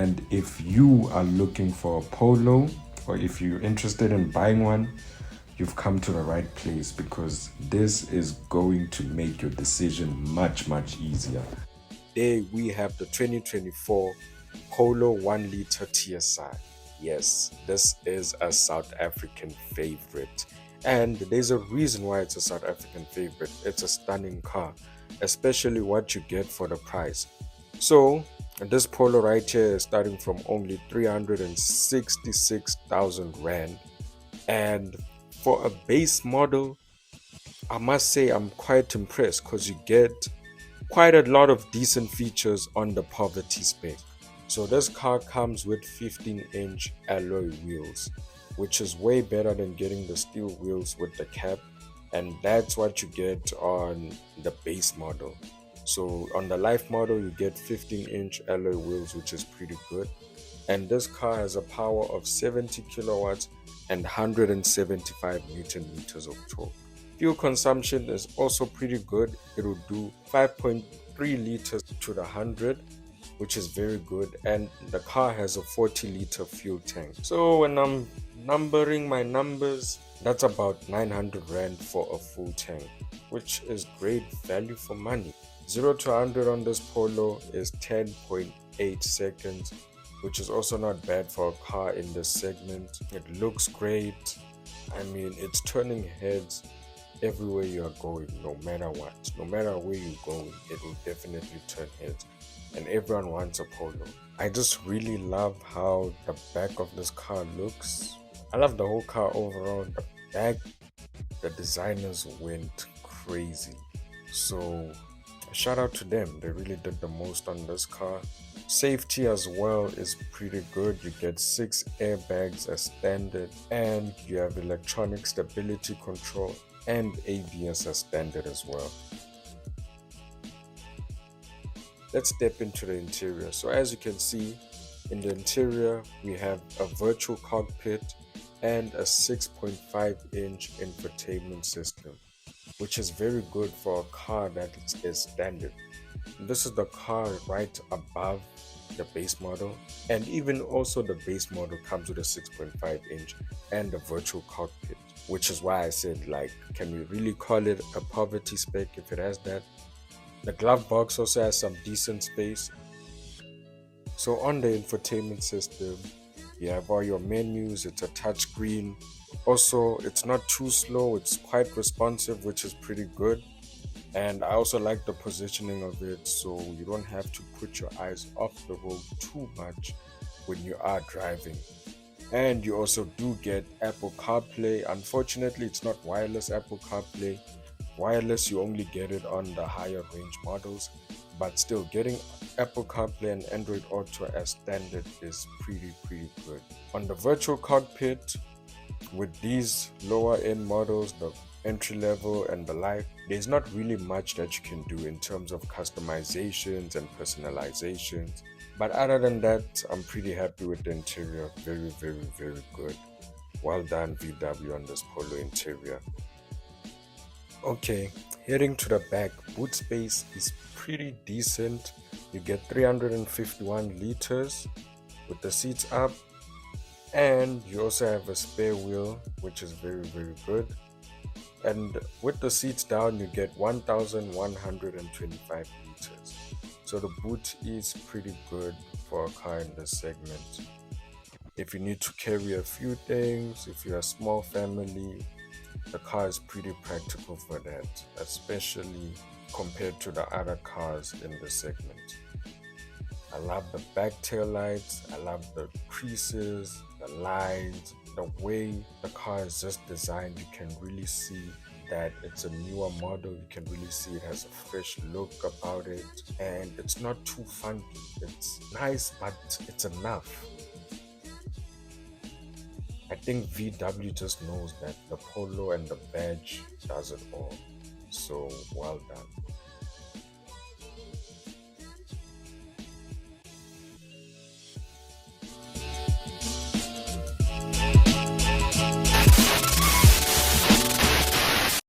And if you are looking for a Polo, or if you're interested in buying one, you've come to the right place, because this is going to make your decision much easier. Today we have the 2024 Polo 1 liter TSI. Yes, this is a South African favorite, and there's a reason why it's a South African favorite. It's a stunning car, especially what you get for the price. So this Polo right here is starting from only 366,000 rand, and for a base model, I must say I'm quite impressed, because you get quite a lot of decent features on the poverty spec. So this car comes with 15-inch alloy wheels, which is way better than getting the steel wheels with the cap, and that's what you get on the base model. So on the life model you get 15-inch alloy wheels, which is pretty good, and this car has a power of 70 kilowatts and 175 newton meters of torque. Fuel consumption is also pretty good. It will do 5.3 liters to the 100, which is very good, and the car has a 40-liter fuel tank. So when I'm numbering my numbers, that's about 900 rand for a full tank, which is great value for money. 0 to 100 on this Polo is 10.8 seconds, which is also not bad for a car in this segment. It looks great. I mean, it's turning heads everywhere you are going. No matter what, no matter where you're going, it will definitely turn heads, and everyone wants a Polo. I just really love how the back of this car looks. I love the whole car overall. The back, the designers went crazy, so shout out to them. They really did the most on this car. Safety as well is pretty good. You get 6 airbags as standard, and you have electronic stability control and ABS as standard as well. Let's step into the interior. So as you can see, in the interior we have a virtual cockpit and a 6.5-inch infotainment system, which is very good for a car that is standard. This is the car right above the base model, and even also the base model comes with a 6.5-inch and a virtual cockpit, which is why I said, like, can we really call it a poverty spec if it has that? The glove box also has some decent space. So on the infotainment system, you have all your menus. It's a touchscreen. Also, it's not too slow. It's quite responsive, which is pretty good. And I also like the positioning of it, so you don't have to put your eyes off the road too much when you are driving. And you also do get Apple CarPlay. Unfortunately, it's not wireless Apple CarPlay. Wireless, you only get it on the higher range models, but still getting Apple CarPlay and Android Auto as standard is pretty good. On the virtual cockpit, with these lower end models, the entry level and the life, there's not really much that you can do in terms of customizations and personalizations. But other than that, I'm pretty happy with the interior. Very good. Well done, VW, on this Polo interior. Okay, heading to the back, boot space is pretty decent. You get 351 liters with the seats up, and you also have a spare wheel, which is very good. And with the seats down, you get 1,125 liters. So the boot is pretty good for a car in this segment. If you need to carry a few things, if you're a small family, the car is pretty practical for that, especially compared to the other cars in the segment. I love the back tail lights. I love the creases, the lines, the way the car is just designed. You can really see that it's a newer model. You can really see it has a fresh look about it, and it's not too funky. It's nice, but it's enough. I think VW just knows that the Polo and the badge does it all. So well done.